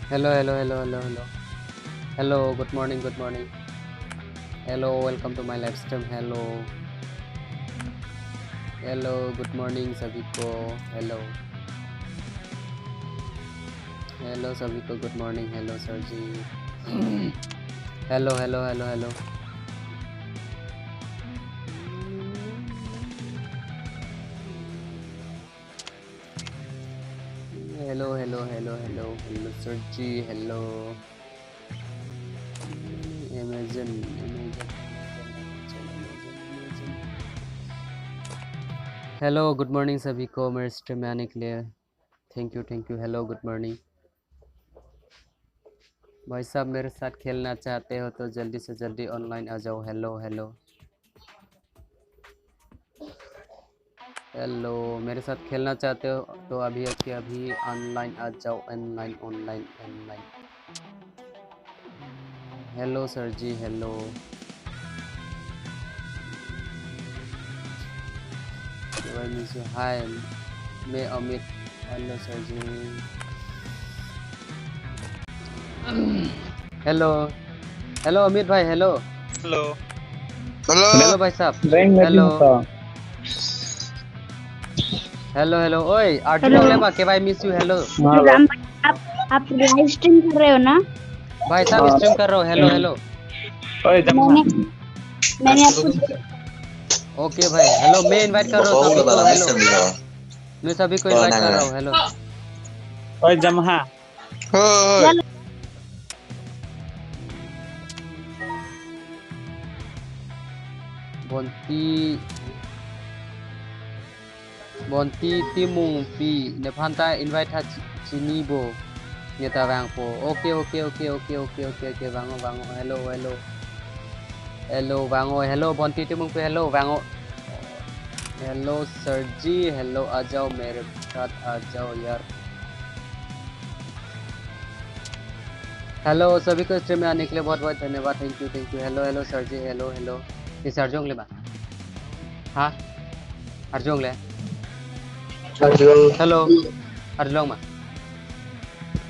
Hello, hello, hello, hello, hello. Hello, good morning, good morning. Hello, welcome to my live stream. Hello. Hello, good morning सभी को. Hello. Hello सभी को good morning. Hello sir ji. Hello, hello, hello, hello. Hello, hello, hello, hello, hello sir ji. Hello. Amazon. Hello good morning सभी को मेरे stream में आने के लिए thank you hello good morning भाई साहब मेरे साथ खेलना चाहते हो तो जल्दी से जल्दी ऑनलाइन आ जाओ हेलो हेलो हेलो मेरे साथ खेलना चाहते हो तो अभी ऑनलाइन आ जाओ online online online hello sir जी हेलो हाय मैं अमित हेलो सर जी हेलो हेलो अमित भाई हेलो हेलो हेलो भाई साहब हेलो हेलो हेलो ओए अर्जुन ले के भाई मिस यू हेलो राम आप लाइव स्ट्रीम कर रहे हो ना भाई साहब स्ट्रीम कर रहा हूँ हेलो हेलो मैंने आपको ओके भाई हेलो मैं इनवाइट कर रहा हूँ सभी को हेलो मैं सभी को इनवाइट कर रहा हूँ हेलो ओए जमहा Bonti timung pi nepanta invite ha chini bo nyata bang po okay bango hello bango hello bonti timung pi hello bango hello sir ji hello आ जाओ मेरे साथ आ जाओ यार हेलो सभी को स्ट्रीम में आने के लिए बहुत बहुत धन्यवाद thank you hello sir ji hello ये अर्जुन ले बा हाँ अर्जुन ले हेलो अर्जुन मा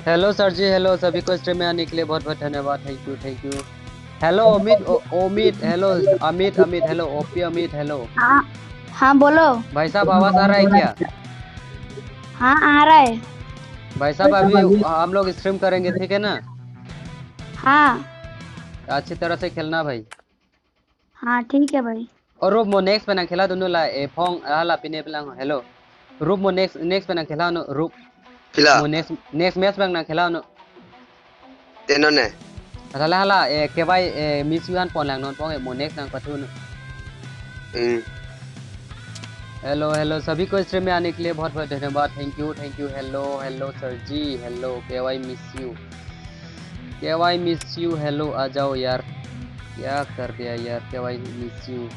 हेलो सर जी हेलो सभी को स्ट्रीम में आने के लिए बहुत बहुत धन्यवाद thank you hello Amit hello Amit hello OP Amit hello हाँ बोलो भाई साहब आवाज आ रहा है क्या हाँ आ रहा है भाई साहब अभी हम लोग स्ट्रीम करेंगे ठीक है ना हाँ अच्छी तरह से खेलना भाई हाँ ठीक है भाई और रूप मो नेक्स्ट पे ना खेला दोनों ला ए फोंग हाला पिने पेलांग हेलो रूप मो नेक्स्ट पे ना खेला नो रूप मो नेक्स्ट मैच पे ना खेला नो तेनो ने हाला ए के भाई मिस युहान पोन लांग नोन पोंग ए मो नेक्स्ट ना पथु नो हेलो सभी को स्ट्रीम में आने के लिए बहुत बहुत धन्यवाद thank you hello sir ji hello KY miss you hello आ जाओ यार क्या कर दिया यार केवाई मिस यू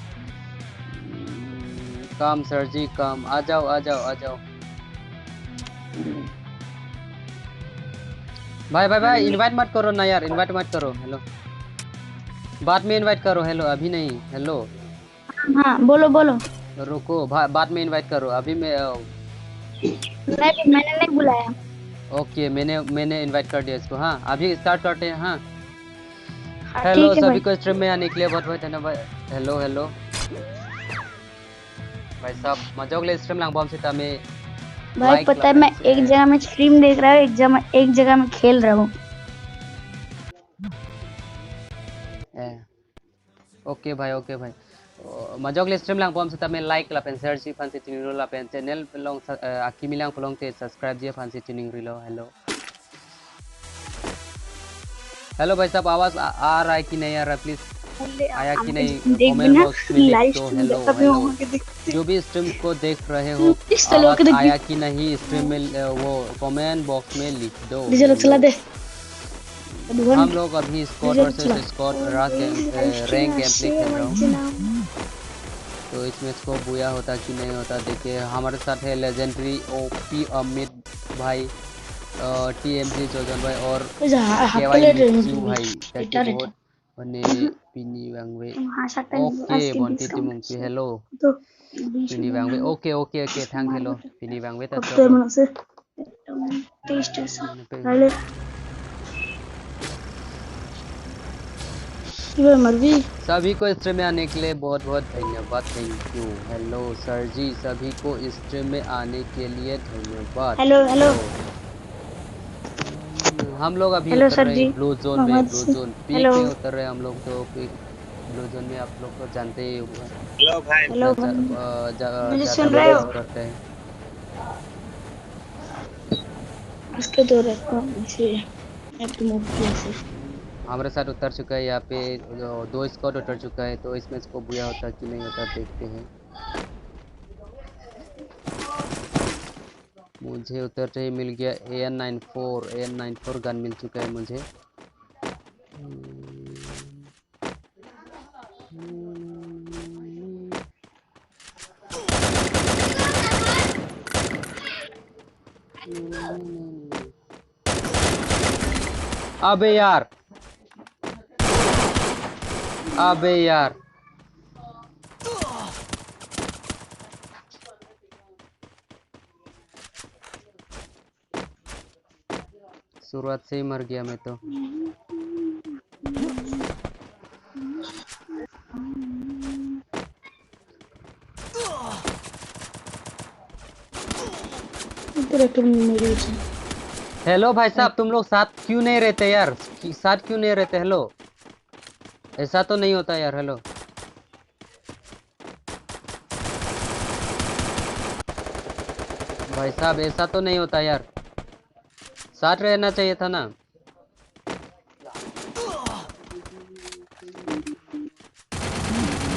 काम सर जी काम आ जाओ भाई इनवाइट मत करो ना यार इनवाइट मत करो हेलो बाद में इनवाइट करो हेलो अभी नहीं हेलो हाँ बोलो रुको बाद में इनवाइट करो अभी मैंने नहीं बुलाया ओके मैंने इनवाइट कर दिया इसको हाँ अभी स्टार्ट करते हैं हाँ हाँ, हेलो ठीक है सभी को स्ट्रीम में आने के लिए बहुत बहुत धन्यवाद हेलो भाई साहब मजा के स्ट्रीम लांग बॉम से तमे भाई पता है मैं एक जगह में स्ट्रीम देख रहा हूँ एक जगह में खेल रहा हूँ ओके भाई मजा के स्ट्रीम लांग बॉम से तमे लाइक ला पेन शेयर जी फंसी ट्यूनिंग ला पेन चैनल लोंग आकी मिलांग फलोंग ते सब्सक्राइब जी फंसी ट्यूनिंग रिलो हेलो हेलो भाई साहब, आवाज आ रहा है कि नहीं आ रहा है? प्लीज आया कि नहीं देख कमेंट बिना बॉक्स में लिख लाइव दो। स्ट्रीम हेलो कभी हेलो, वहां के देखते जो भी स्ट्रीम को देख रहे हो इस तरह के आवाज देख आया कि नहीं स्ट्रीम में वो कमेंट बॉक्स में लिख दो डीजल चला हेलो। दे हम लोग अभी स्कॉट डीजल वर्सेस चला squad live stream rank game play खेल रहा हूँ। से तो इसमें इसको बुया होता कि नहीं होता देखिए। हमारे साथ है लेजेंडरी ओपी अमित भाई, टीएमजी जोजन भाई और केवाई लिचू भाई। थैंक यू बहुत बने पिनी वांगवे। ओके बंटी तिमुंगपी हेलो पिनी वांगवे। Okay okay okay thank hello पिनी वांगवे तत्व सभी को स्ट्रीम में आने के लिए बहुत बहुत धन्यवाद। Thank you. हेलो सर जी, सभी को स्ट्रीम में आने के लिए धन्यवाद। हेलो हेलो हम लोग अभी हेलो उतर सर रहे जी हैं ब्लू जोन में। मोहम्मद ब्लू जोन पीक हेलो में उतर रहे हैं हम लोग। तो पीक ब्लू जोन में आप लोग तो जानते ही होगा हेलो भाई। हेलो मुझे ज़्यादा सुन रहे लोग हो उतरते हैं। इसके दो रखो इसे एक मूव से हमारे साथ उतर चुका है यहाँ पे दो स्क्वाड उतर चुका है। तो इसमें इसको बुया होता कि नहीं होता देखते हैं। मुझे उतरते ही मिल गया AN94 गन मिल चुका है मुझे। अबे यार अबे यार शुरुआत से ही मर गया मैं तो। हेलो भाई साहब, तुम लोग साथ क्यों नहीं रहते यार? साथ क्यों नहीं रहते? हेलो ऐसा तो नहीं होता यार। हेलो भाई साहब, ऐसा तो नहीं होता यार। साथ रहना चाहिए था ना।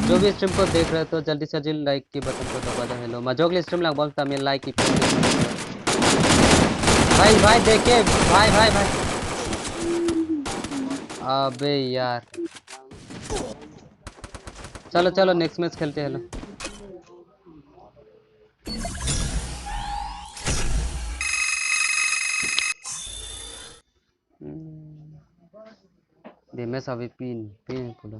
जो भी स्ट्रीम को देख रहे हो तो जल्दी से जल्दी लाइक की बटन को दबा दो। हेलो मजोगली स्ट्रीम लग बोलता मैं लाइक की भाई भाई देखिए भाई भाई भाई। अबे यार चलो चलो नेक्स्ट मैच खेलते हैं। Hello dime sabe pin pula.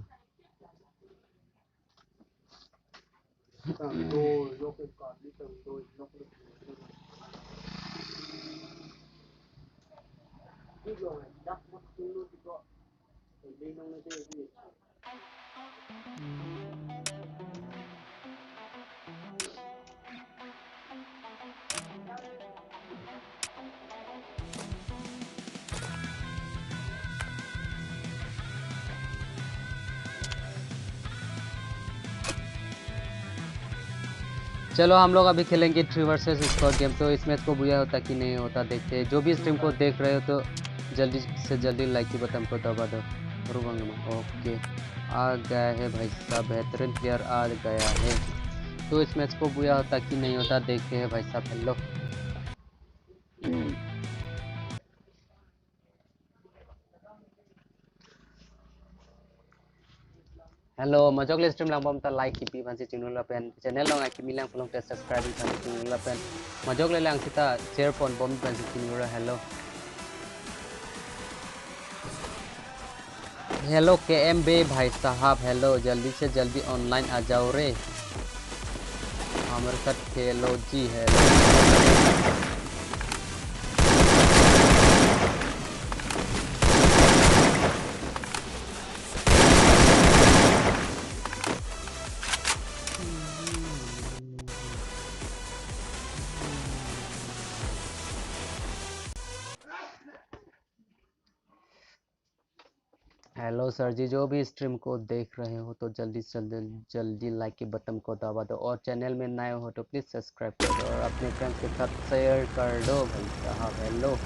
चलो हम लोग अभी खेलेंगे 3 वर्सेस स्क्वाड गेम। तो इस मैच को बुरा होता कि नहीं होता देखते हैं। जो भी स्ट्रीम को देख रहे हो तो जल्दी से जल्दी लाइक की बटन को दबा दो। ओके आ गया है भाई साहब, बेहतरीन प्लेयर आ गया है। तो इस मैच को बुरा होता कि नहीं होता देखते हैं भाई साहब। हेलो हेलो मजोगले stream lang bom ta like ki pi ban si channel la pen channel long ki milang pulong te subscribe ban si channel la pen मजोगले lang kita share pon bom ban si channel. Hello hello KMB भाई साहब, hello जल्दी से जल्दी online आ जाओ रे हमारे साथ खेलो जी। हेलो हेलो सर जी, जो भी स्ट्रीम को देख रहे हो तो जल्दी से जल्दी लाइक के बटन को दबा दो और चैनल में नए हो तो प्लीज़ सब्सक्राइब कर दो और अपने फ्रेंड्स के साथ शेयर कर दो भाई साहब। हेलो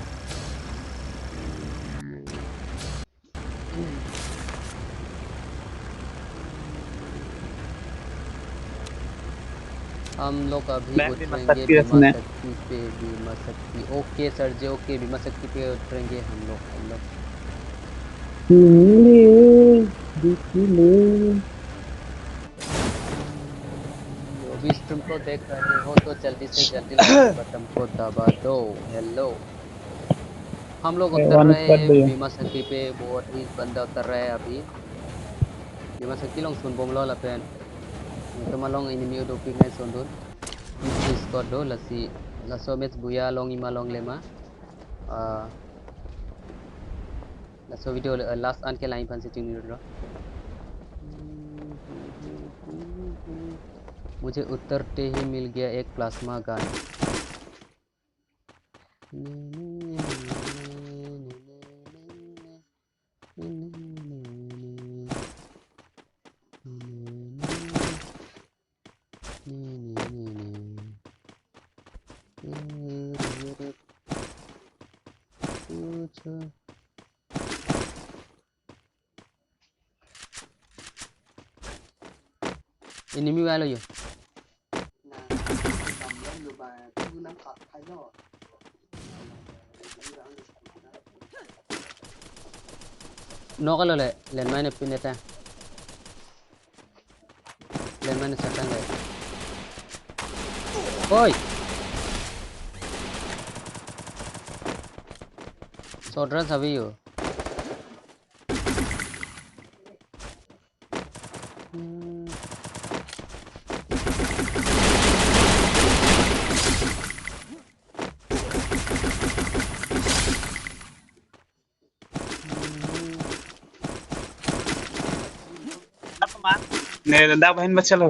हम लोग अभी मैं भी मस्त उतरेंगे की बीमा सुने। शक्ति पे। बीमा शक्ति ओके सर जी, ओके बीमा शक्ति पे उतरेंगे हम लोग। जो भी स्ट्रीम को देख रहे हो तो जल्दी से जल्दी लाइक बटन को दबा दो। हेलो, हम लोग उतर वन रहे स्क्वाड हैं दे बीमा शक्ति पे। बहुत ही बंदा उतर रहा है अभी बीमा शक्ति लोग सुन बोम लो लपेन तो malong enemy udah pingai sondun itu squad do lasi laso match buya long ima long lema laso video last an ke line pan se tuni ro मुझे उतरते ही मिल गया एक प्लाज्मा गन। Enemy वाला यो नौका ले लेन मैंने पिनेता लेन मैंने सटन ले ओए सोड्रा सभी यो ने दा बहन बच्चा लो।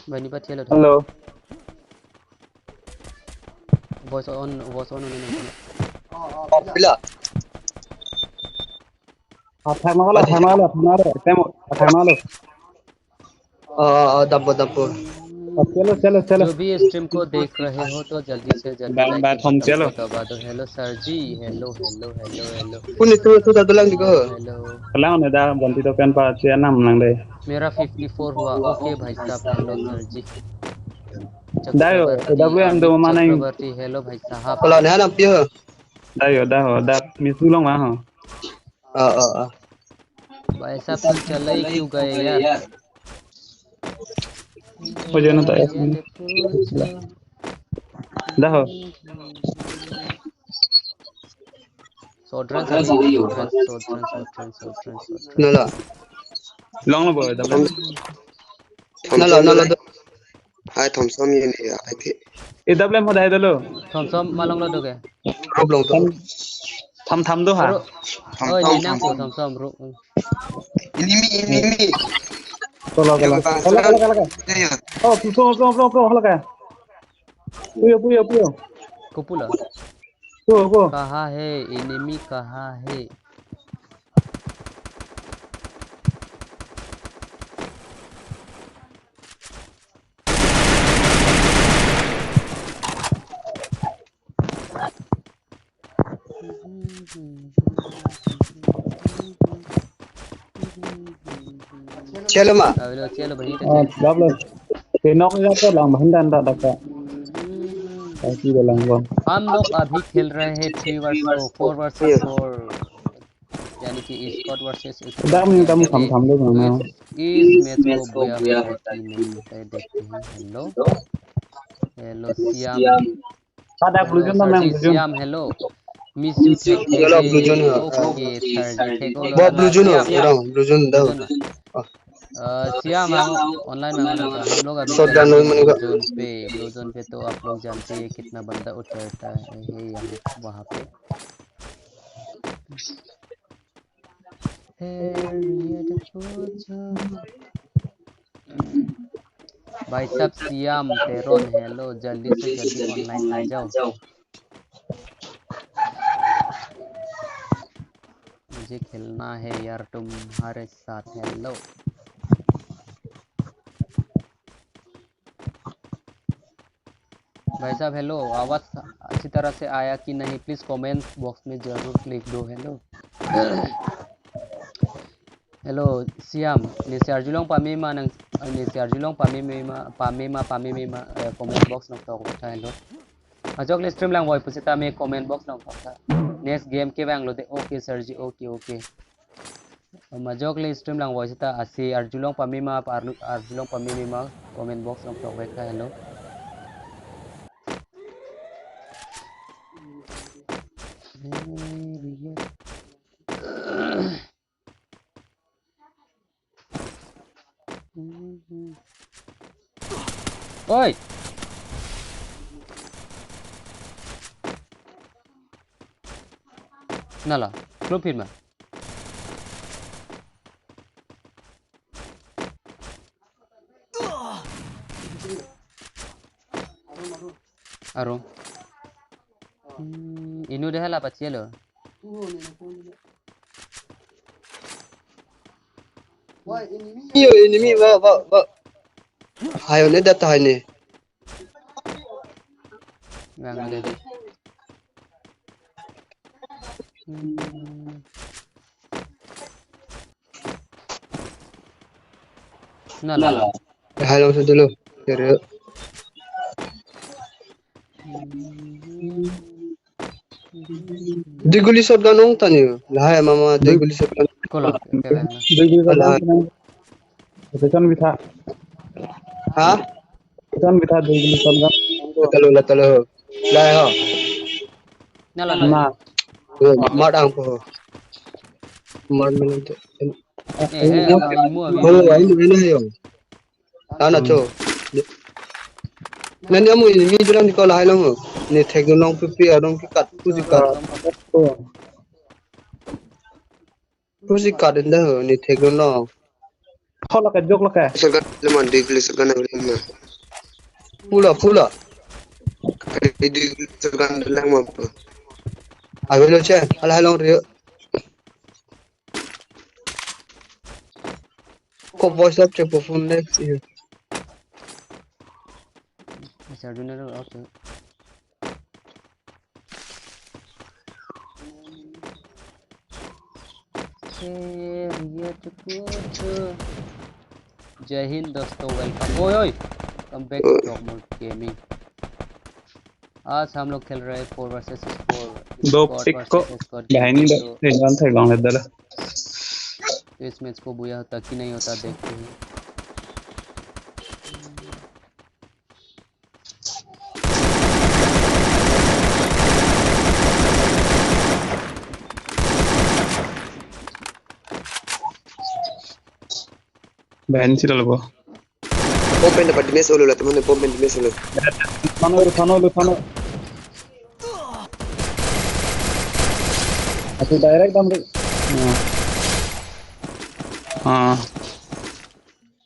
बनी पर चलो हेलो वॉइस ऑन होने नहीं Bila. अठार मालो टेमो अठार मालो। Dampo dampo. चलो चलो चलो जो भी स्ट्रीम को देख रहे हो तो जल्दी से जल्दी लाइक के बैठ हम बटन चलो। को दबा दो। हेलो सर जी, hello hello hello hello Pun itu dah tulang juga. Hello hello. कलाओ ने दा बंटी तो पेन पा चे नाम नंग दे। मेरा 54 हुआ। ओके भाई साहब, हेलो सर जी। दायो चक्रवर्ती एम दो अमित माने चक्रवर्ती, हेलो भाई साहब। Kalau ni anak dia. दायो दा मिसु लोंग हो। भाई साहब तुम चले ही क्यों गए यार? हो जाना तो ये ते पूछो। दाहो सोड्रन सभी हो, सोड्रन। Nala. लोंग लो बोय दबले। Nala nala tu. Hai thom som ye ni ya. Hai thi. ए दबले mo दाय दलो। थॉमसम मालूम लो दोगे? Rob long tu. थम दो हा। रो Thom ओए thom नीना thom को thom. थॉमसम रो Ini. चलो Yang चलो bangsa लगा dia. ओ प्रो लगा पुयो कुपुला पो कहाँ है? एनिमी कहाँ है? Chelo ma. चलो बनी तो चलो। दबले के नॉक जा तो लंग भंडा अंडा दका की लंग बो हम लोग अभी खेल रहे हैं 4 वर्सेस Iya. 4, यानी कि स्क्वाड वर्सेस स्क्वाड दम टीएमजे। थम दो तो ना इस मैच को बुया होता है कि नहीं है देखते हैं। हेलो हेलो सियाम, सादा हेलो ब्लूजन सर मैं जी ब्लूजन सियाम, हेलो मिस यू थेक Kalau थेगे। blue zone ya. Okay sir जी थेगो Bawa लोला blue zone ya. सियाम Orang blue zone dah. Blue zone में सियाम मांगो ऑनलाइन मांगो ना था। हम लोग अभी Shotgun चलेंगे mana ब्लू juga. जोन पे। ब्लू जोन पे तो आप लोग जानते हैं कितना बंदा उतरता है यहाँ वहाँ पे। भाई साहब सियाम तेरोन, हेलो जल्दी से जल्दी ऑनलाइन आ जाओ, मुझे खेलना है यार तुम्हारे साथ। हेलो भाई साहब, हेलो आवाज़ अच्छी तरह से आया कि नहीं प्लीज़ कमेंट बॉक्स में ज़रूर लिख दो। Hello Hello Siam ni Serjulong pamima nang ni Serjulong pamima comment box nang tok ta hello ajok le stream lang boy pusita me comment box nang tok ta next game ke bang lo de okay Sergi okay majok le stream lang boy sita asi Arjulong pamima Arjulong pamima comment box nang tok ta hello oi nala klub firma aro inu de hala pachielo enemy va hayo ne data hai ne bang lo de nala hayo se dulu kere diguli shotgun ong tani lahai mama diguli shotgun kola ke bang na Beton bisa, ha beton bisa dulu kan. latalo lai ha nala Nah, madang po mad melante he imu abi oh ini hayo ana cho nani amu ini bilang di kolah long ni teknolong pipi adong ki kat pusi kat indah ni teknolong kalau kejok lo kayak. सरकार lemon digli सरकार lemon pula digli सरकार lemon avelo che ala halong rio ko voice up che phone next Serjulong okay जय हिंद दोस्तों welcome ओए come back to top mode gaming आज हम लोग खेल रहे हैं 4 वर्सेस 4 दो स्क्वाड पिक को वर्सेस स्क्वाड बहनी तेजान थे गांव इधर तो इस मैच को बुया होता कि नहीं होता देखते हैं बहन सी लोगो open dapat di mes ulu lah teman open di mes ulu थानो aku direct हम हाँ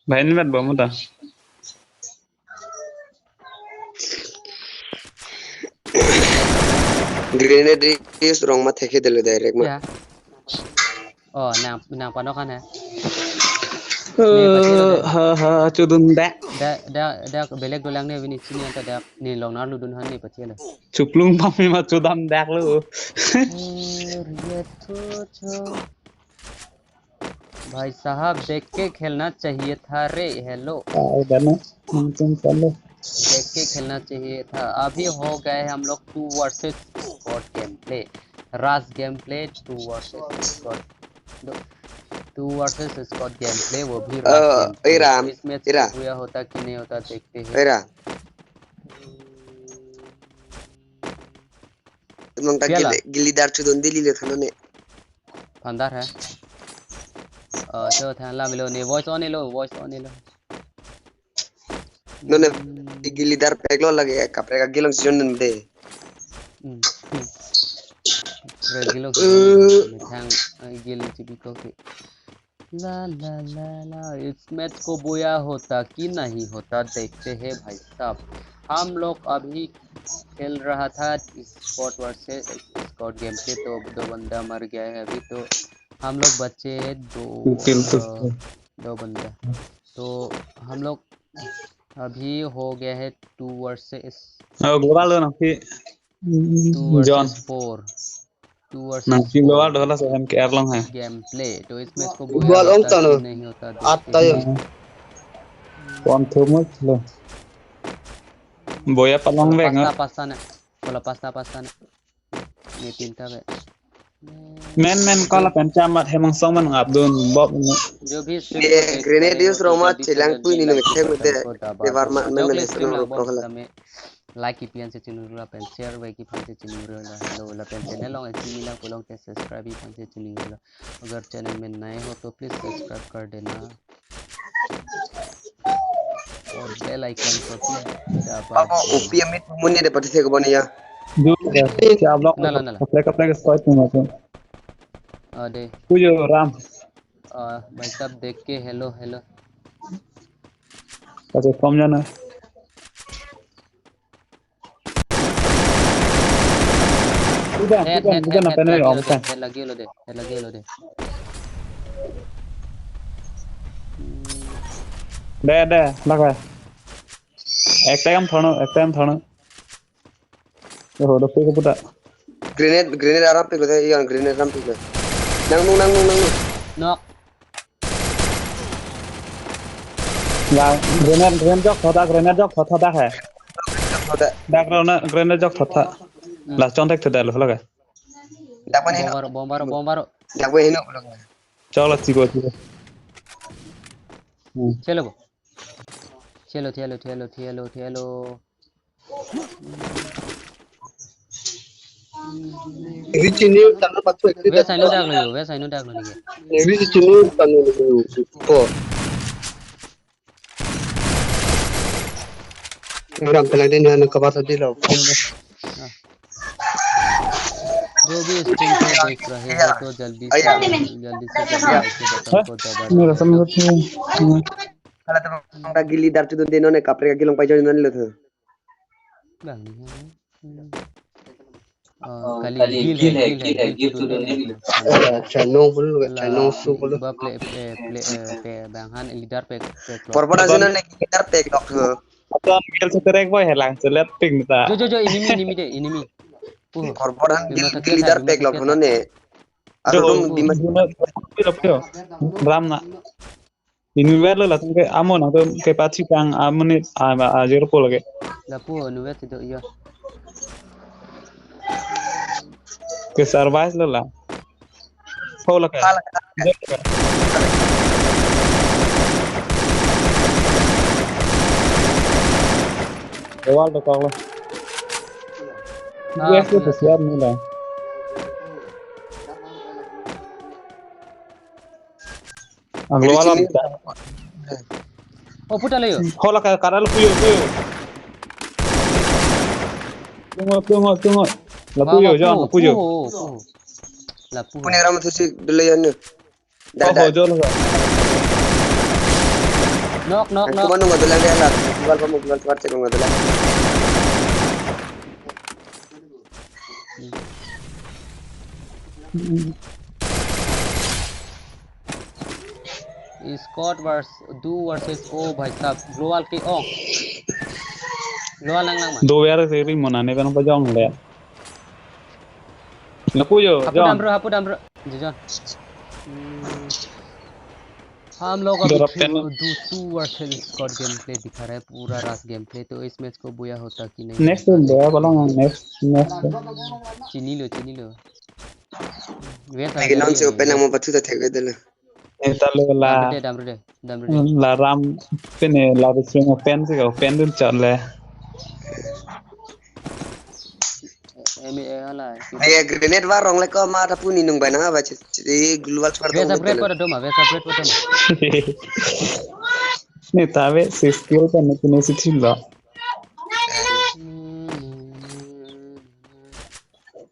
बहन में बात मुदा grenade is wrong ma theke dele direct ma ya oh nang panokan ya cudun dek दा बेलेग दोलांग ने बिनि सिनि अंत दा नि लंगना लुदुन हन नि पछेले cuplung pami ma cudam dek lu भाई साहब देख के खेलना चाहिए था रे हेलो udah ना mungkin चलो देख के खेलना चाहिए था अभी हो गए हम लोग 2 वर्सेस स्क्वाड गेम प्ले रास game play 2 versus squad game play वो भी रास गेम प्ले तो इस मैच में हुआ होता कि नहीं होता देखते हैं era emang tak gilidar cudon dili le thano ne फंदार है चलो ध्यान ला मिलो ने voice on low none gilidar peglo lagi kapre ka gilong jon de gilong thang gil Chipi को के ला इस मैच को बोया होता कि नहीं होता देखते हैं भाई साहब हम लोग अभी खेल रहा था स्क्वाड वर्सेस स्क्वाड गेम पे तो 2 बंदा मर गया है अभी तो हम लोग बचे 2 बंदा तो हम लोग अभी हो गया है 2 versus global lo nanti 4 2 Nah, versus si 4 bawa dola sa ke erlong hai. Game play. तो इसमें इसको बोया Gol ong होता tano. कि नहीं होता देखते Atta yo. हैं। Kon thumu lo. Boya palong Kalau vek nga. pasta na, kalau pasta na, may tinta be। Men kala pen chamat hemang song man abdun bob. जो भी स्ट्रीम Ye को देख grenade रहे हो use तो Roma जल्दी से chilang pu जल्दी ni no लाइक की mithek बटन mute. को दबा Te दो। varma men जोकले men stream hesano लांग ro बॉक्स progala. तमे लाइक की पियन से चिनु ला पेन शेयर वे की पान से चिनु ला हेलो ला पेन चैनल लॉन्ग ऐसी मिला को लॉन्ग के सब्सक्राइब भी पान से चिनु ला। अगर चैनल में नए हो तो प्लीज सब्सक्राइब कर देना और बेल आइकन को भी दबा Pako देना। upi amit muni de pati thek boni ya. Du si ablong नला नला kapre ke stoy tu ma tu. दे Puyo ram. भाई साहब देख के hello hello Kache kom jana. Udah na pen lagi om lo deh pen. head lagi lo deh head lagi lo deh। De laga. Ek time thono. Ho do pe ko puta. Grenade aram pe gode yan grenade aram pe gode. Nang nung. knock La grenade jok thotha hai. Hoda. Grenade jok thotha. La chon tek theda lo laga. Dakwan hino. bombaro Dakwan hino. Chalo chiko. चलो ठेलो Evi chini tanu patu ekri वे da. Cyano डाग लो नहीं Evi chini tanu po. Ram pelang den yan kabar sa dilo. जो भी stream को देख रहे हो तो जल्दी से लाइक के बटन को दबा Mira, दो sama hello tu. Kala te bangda gili dar tu den ne kapre ka gilong pai jani nan lo thu. kali Gill तो नहीं Acha no bolu acha no su bolu. बा प्ले बैंगहान लीडर पे clock Korban azina ne gitar pe dok thu. Atau gel seterek boy helang selet ping ta. जो enemy puh Korban bima sakya gili tha dar bima pe dok sakya thu ne. Do Aru dum bima pio. Ram na. Ini wer la tang ke amo na to ke pachi pang amne a jero ko lage. la puh nuwe tido iya Ke survive la. Ho la ka. kala. Ewal to kala. Yes to siap ni la. Anglo wala ta. oh puta le yo Ho la ka karal puyo. Tunggu. La puyo John, la puyo. la puh Pune ram thu si dile yan. Ho jo la. knock Kuma nung adula ne la. Gol pa mo gol par che nung adula. Squad दो versus ओ भाई साहब global के ओ global lang mà Do wer se ri mona ne kan pa jong le. La puyo John. hapu damro जी जान हम लोग अभी two versus squad game play दिखा रहे हैं पूरा रात गेम प्ले तो इस मैच को बुया होता कि नहीं Next boya balong next. चीनी लो वे Lagi non se open mo patu ta thek dile. Etale la damro de la ram pene la string pen se ko pen dun chọn le. एम ala Ay grenade war rong le ko ma ta puni nung ba na ba che global swar way to. Separate पर दो वे separate पर दो Ne tabe se skill kan ne kine si thilla.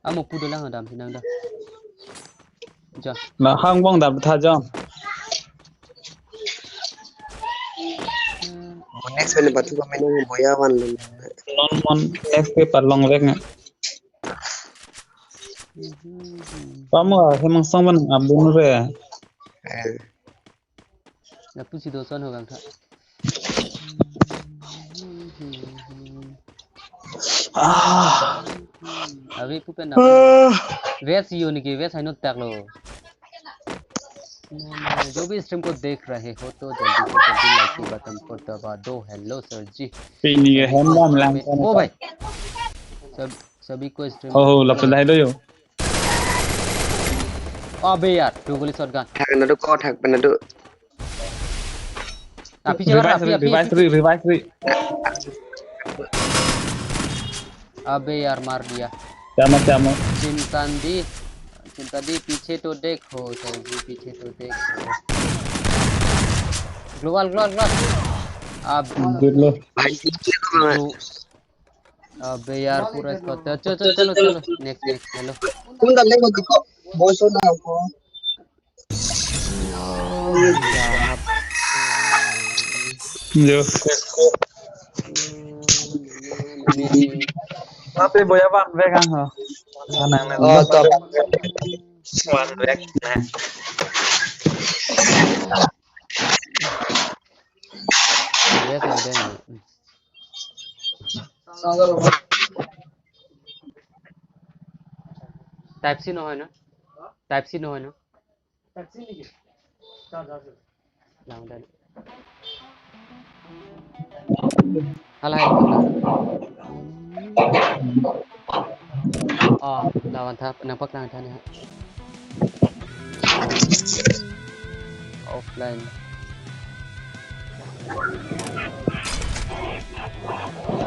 amo pudo lang adam sinang da ja Na hang bong da tha John. Next when patu ko men boya wan le. Non mon next ke parlong lek nga. Pamu hemang song ban abun re. na pusi dosan ho gang tha अभी पुपे ना वेस uni की वेस है तक लो जो भी stream को देख रहे हो तो जल्दी से जल्दी लाइक के बटन को दबा दो हेलो सर जी Pini ke सभी को hemba स्ट्रीम melang में kan ओ ka. भाई सभी को स्ट्रीम में Oh, lapis dah itu yo. अबे यार टू गोली shotgun Thak na do ko thak na do. पीछे कर Revive ri, revive ri, revive ri. अबे यार मार दिया Chama. चिंता दी पीछे तो देखो सर जी पीछे तो देखो ग्लोबल अब Good lo. Bhai ni ko bang. Glow अबे यार पूरा इसको चलो next hello Kun dal le ko boy so na ko. यार Yo. Tapi boya bang vegan ho. Sana na. Oh top. One back na. ये कर देंगे टाइप सी न है ना लाउंडर हला lawan tahap nampak lawan tahap offline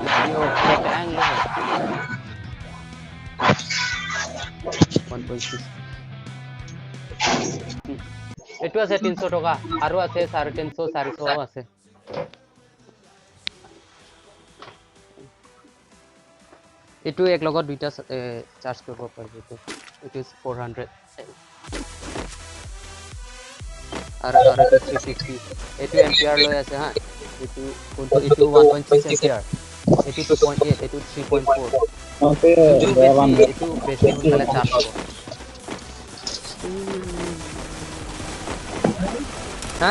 video check angle 1.6 এটু আছে 300 টাকা আৰু আছে 350 400 আছে এটু এক লগত দুইটা চার্জ কৰিব পাৰিব it is 400 আৰু 350 এটু এম্পিয়াৰ লৈ আছে হা এটু 1.6 এম্পিয়াৰ এটু 2.8 এটু 3.4 Okay, boya bang. এটু বেছি সোনকালে চাৰ্জ হ'ব হা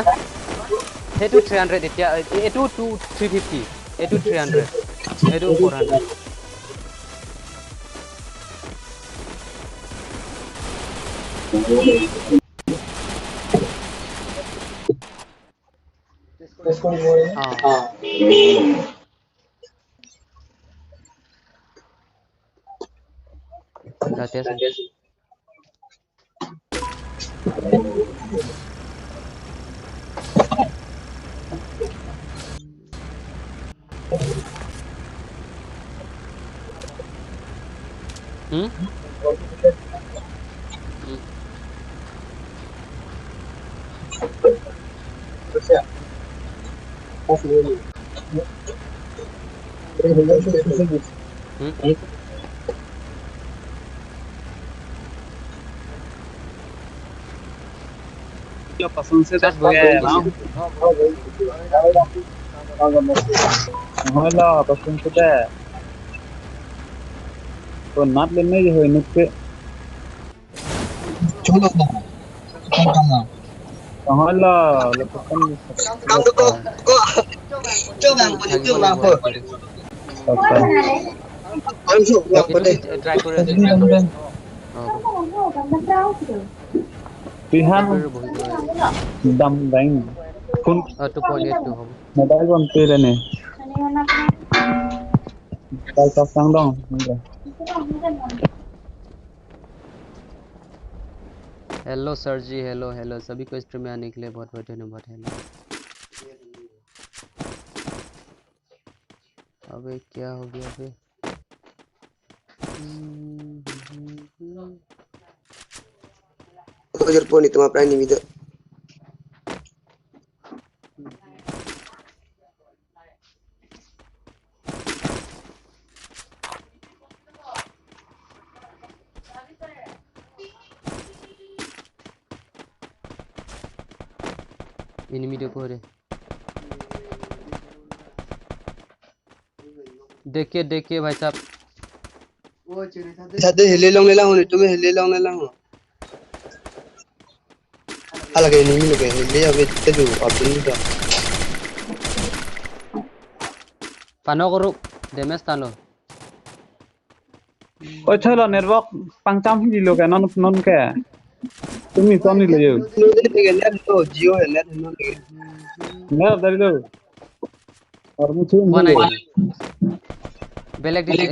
এটু 300 এতিয়া এটু 350 এটু 300 এটু 400 Gracias. Yo पसंद से तो होला पसंद से तो नाप लेने जो है नुक्ते Cholo ko. होला पसंद Kam do ko. Cho bang ko. Am so na ko de. Try করে Pihan dam daing kun 2.82 হবে mobile gon pe rene mobile top sang dong hello sir जी हेलो सभी को स्ट्रीम में आने के लिए बहुत बहुत धन्यवाद हेलो अबे क्या हो गया अबे Ko jer pon itu ma prime ni video. enemy देखो रे देखिए भाई साहब Sade hele long lela hone tume hele long lela ho. Ala ke ni mi ke hele ya te ju option ni ta. पानो करो damage तानो ôi chơi là network bằng trăm gì lo cái non cái তুমি কোন নিলে যাও net no Jio है net no না দাঁড়ি দাও আর মুছে One নিলে ID. Belek di try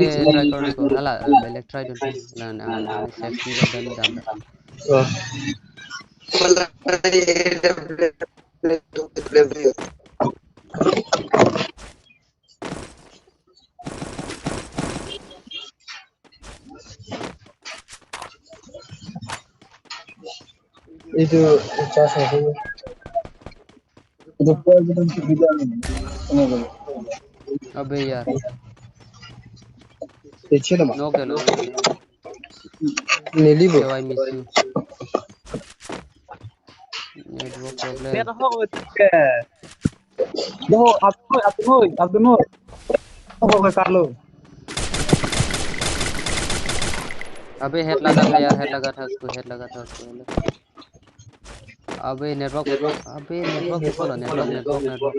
करने को हला belek try don't ना ना मैंने safety का डन दाम दा itu cas itu अबे यार kecil mah knock deh nili bu yo I miss you network problem Dia tahu ke Doh, Abdul Tahu ke Carlo. अबे हेड लगा था यार हेड लगा था उसको अबे नेटवर्क देखो लो नेटवर्क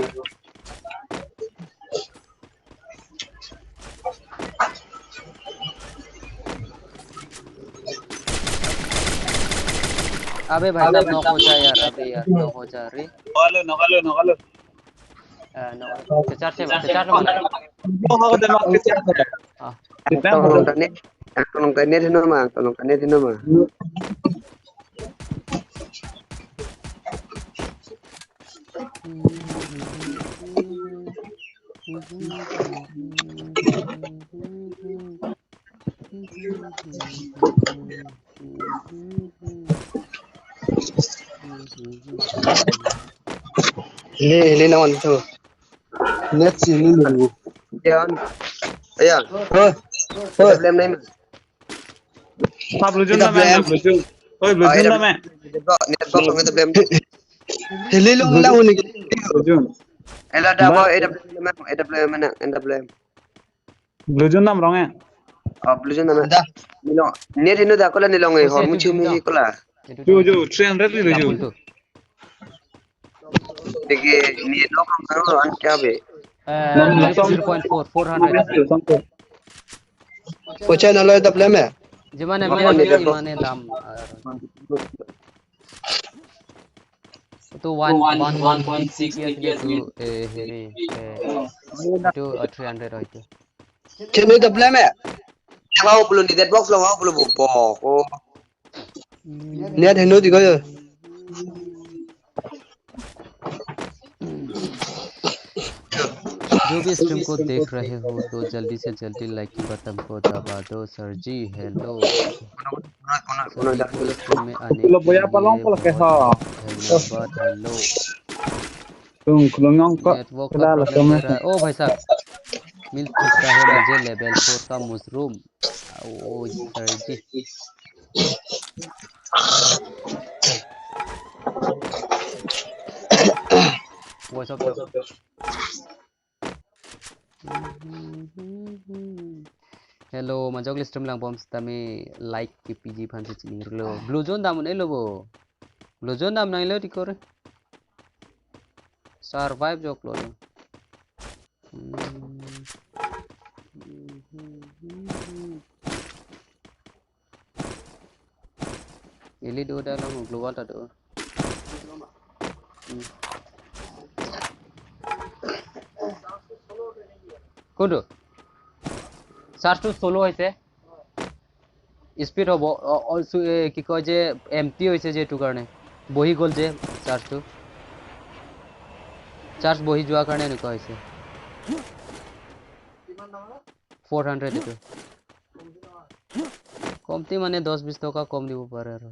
अबे भाई साहब नॉक हो जा यार अबे यार नॉक हो जा रे Nogalo. केचार से माने Tahu ke demak ke siapa? ah Kita tolong tanya di nama ini nawan tuh net sini dulu jangan ayah problem lain Blujun kita na blame Blujun. Oi Blujun na me. net box kita blame hele long lah uni Blujun. ada blame mana blame Blujun nam rong eh. Bluজন nama nilong net ini dah kola nilong उसे hormu तू cumi kola Jo 300 le jo. Full तो देखिए net lock करो an क्या बे 0.4 400 Ocha nalo ita blame जिमाने माने दाम तो 1.6 years ले तो हेरे तो 300 होइतो Kini ita blame Mau belum di dead box lo mau belum boh net henu di kau जो भी स्ट्रीम को देख रहे हो तो जल्दी से जल्दी लाइक की बटन को दबा दो सर जी हेलो सभी को स्ट्रीम में आने Kulo के boya palong लिए pala ke ha. बहुत धन्यवाद hello Tung kulong ko. Network का Kala la प्रॉब्लम kame. दे रहा है ओ भाई साहब मिल चुका है मुझे लेवल 4 का मशरूम ओ सर जी व्हाट्स अप ब्रो हेलो मजाक stream lang bom stami like ki pg fan se chini lo blue zone dam ne lo bo blue zone dam nai lo tikore survive jok lo ili do da lang global ta do কোনটো চাৰ্জটো slow হৈছে speed হ'ব কি কয় যে MT হৈছে যে এটো কাৰণে বহি গ'ল যে চাৰ্জটো চাৰ্জ বহি যোৱাৰ কাৰণে এনেকুৱা হৈছে 400 এটো কমতি মানে 10-20 টকা কম দিব পাৰে আৰু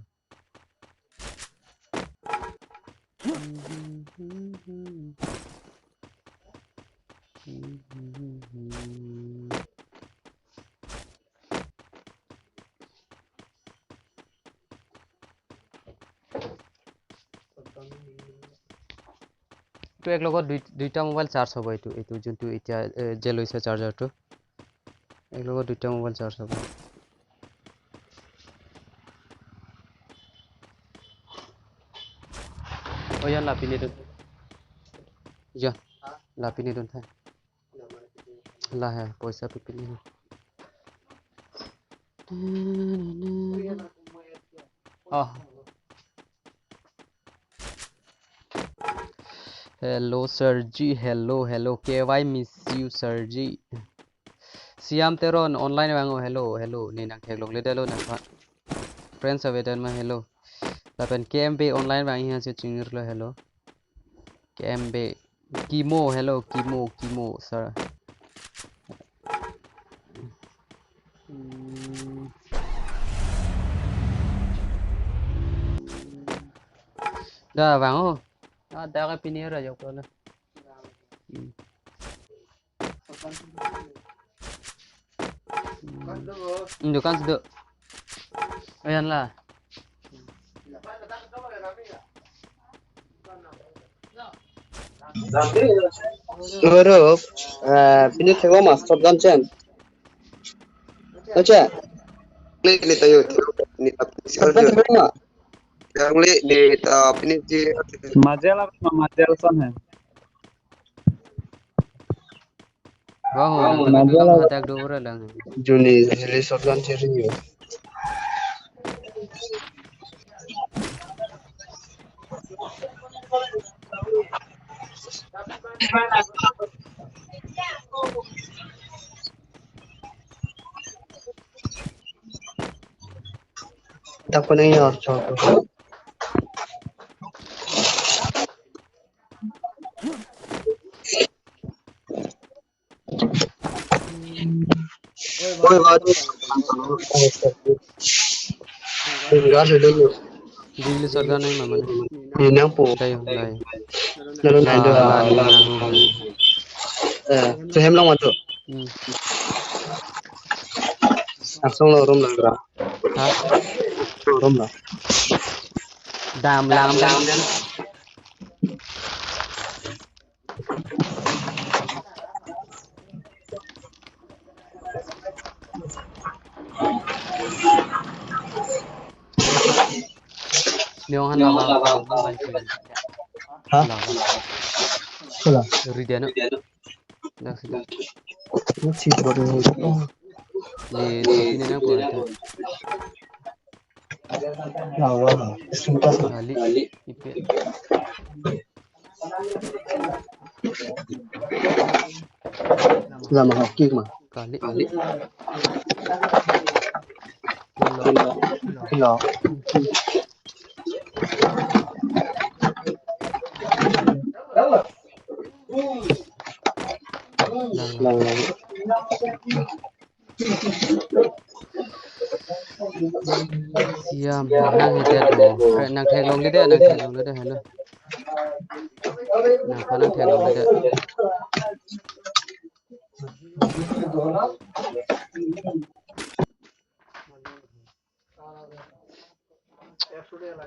তো এক লগত দুইটা মোবাইল চাৰ্জ হ'ব এটো যোনটো এতিয়া যে লৈছে চাৰ্জাৰটো এক লগত দুইটা মোবাইল চাৰ্জ হ'ব Oh yan lapin dun. Ya, lapin dun ha. Lah ya, poisa pipin. Oh, hello Sergi, hello KY miss you Sergi. Siam Teron online bango hello ni nang theklong le dalo nang pha. Friends avadan ma hello. Lapan KMB online bang hian se chingir lo hello. KMB Kimo hello Kimo sir. Dah bango. Ada ka pinira jok lo. Dukan sedek. Ayan lah. Europe, pini thego master gun chen. Acha, ni tayo ni tapi na. Yang ni pini ji Majel apa Majel son है Wah, nang kana Majel kelong hatak do ora lang. juni jeli shotgun chen ni. Tak pernah yang cakap. Oi, baru. Tinggal dulu. Digli sorga nai mamane. Ini yang po. Dai dai. Lalu nanti La ni nang. so hem long matu. Langsung lo room lang ra. Ha? Room lah. Dam lam dam. Niong han lawa ko ban chi. Hah? Sula. Ridiano. Nak sida. Ini sih baru. Ni sini nang po ata. Lawa. Sumpah. Ali ipe. Lama hoki mah. Kali. Kilo. Lang. Siam nang hete do. Nang theklong le de hello. Nang phanang theklong le de.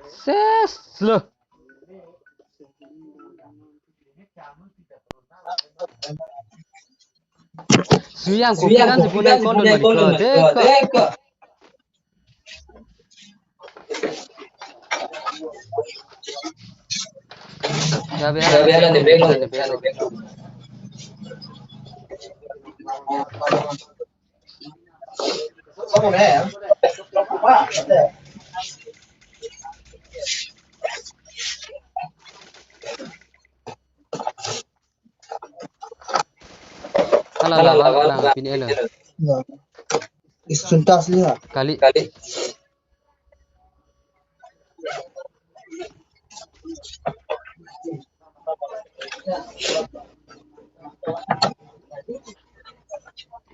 Seslo. Suyang ko kiran se punai kolon ma deka. Ya biar ni break lo. Lah pini elo. Suntas lihat. Kali.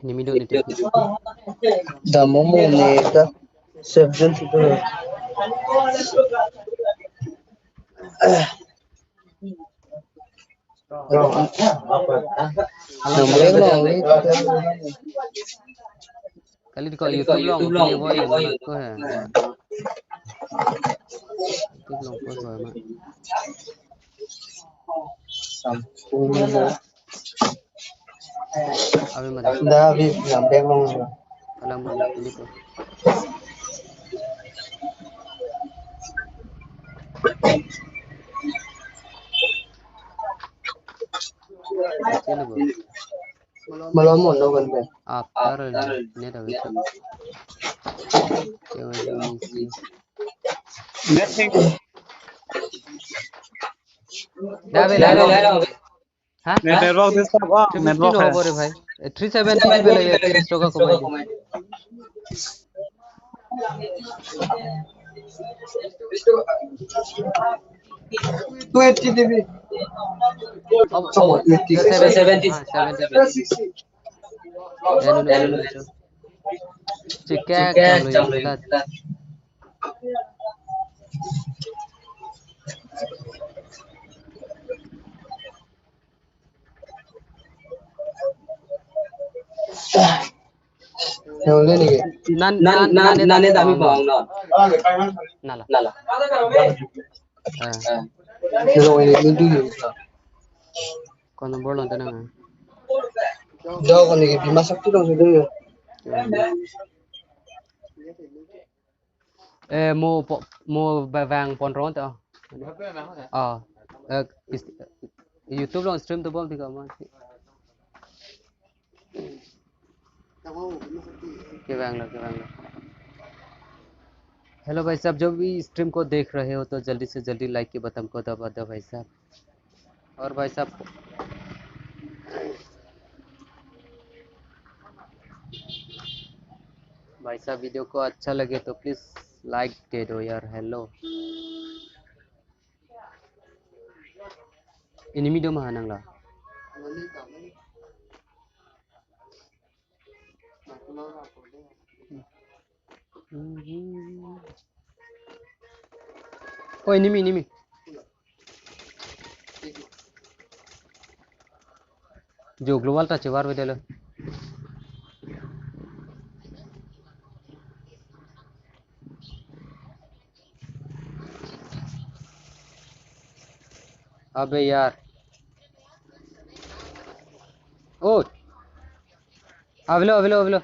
Ini minum ni tu. Dah momo ni dah seven itu. Kali di YouTube long pilih boy yang nak ko hai. YouTube long post boy ma. Abi ma. Dah habis sampai long. Alam mo ni pilih ko. Chelo bo. Malam mau no kan? After ni dah betul. Kêu I do miss you. Nothing. Dabe ले लो हाँ Network this time oh 315 network हो है बोरे भाई 370 पे लगे 30 टका कमाई दी Two eighty TV. अब So 70 70. हाँ 70 पे then उन्हें बोले लो चिक्का चम लो ये मिला नाने दामी पाऊँ ना नाला हाँ कौन बोल रहा था ना Jauh kan ni dimasak tu dong sudah. mo vàng pon rón tao YouTube lo stream तो बोल दिखा मार के vàng लो हेलो भाई साहब जो भी स्ट्रीम को देख रहे हो तो जल्दी से जल्दी लाइक के बटन को दबा दो भाई साहब और भाई साहब वीडियो को अच्छा लगे तो प्लीज लाइक दे दो यार हेलो इनिमी दो महा नांगला ओ इनिमी जो ग्लोबल टच वार वेदल अबे यार ओ अवेलो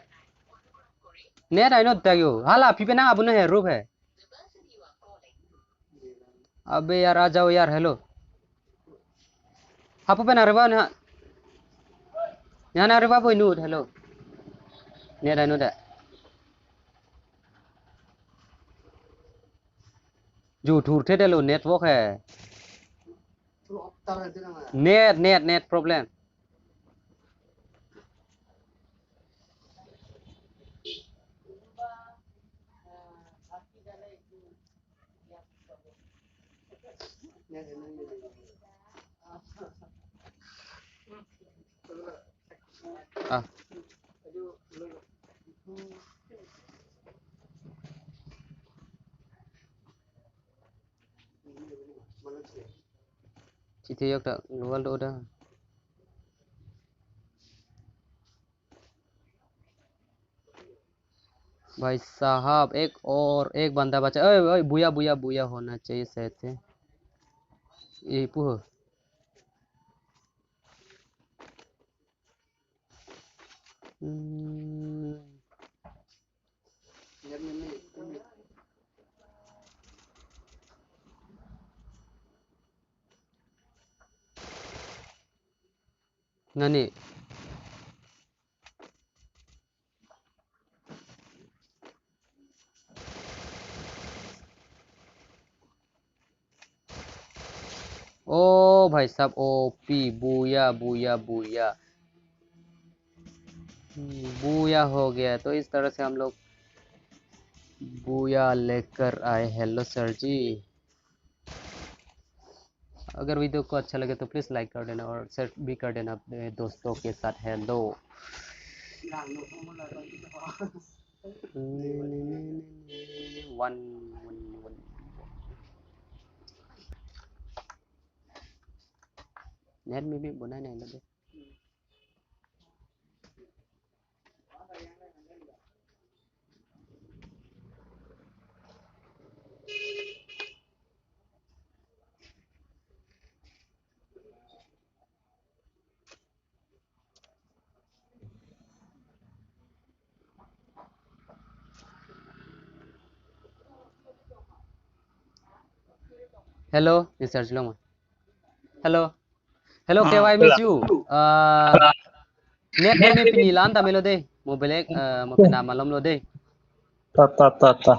नेट आई नो तगयो हाला पीपे ना अबुन है रूप है अबे यार आ जाओ यार हेलो हापो पे ना रे ना ना रे बाबू नूट hello net I know that जो ठूरते दे लो नेटवर्क है net problem ah Citi yok tak luar do dah भाई साहब एक बंदा बचा ओए ओए बुया होना चाहिए सहते ये पुह nani ओ भाई साहब ओपी बुया हो गया तो इस तरह से हम लोग बुया लेकर आए हेलो सर जी अगर वीडियो को अच्छा लगे तो प्लीज लाइक कर देना और शेयर भी कर देना अपने दोस्तों के साथ हेलो वन नेट में भी बनाए नहीं लगे हेलो रिसर्च लो हेलो हाँ केवाई बेला मिस यू नेट में pinilan ta melo deh mobilek mapena malam lo deh Ta.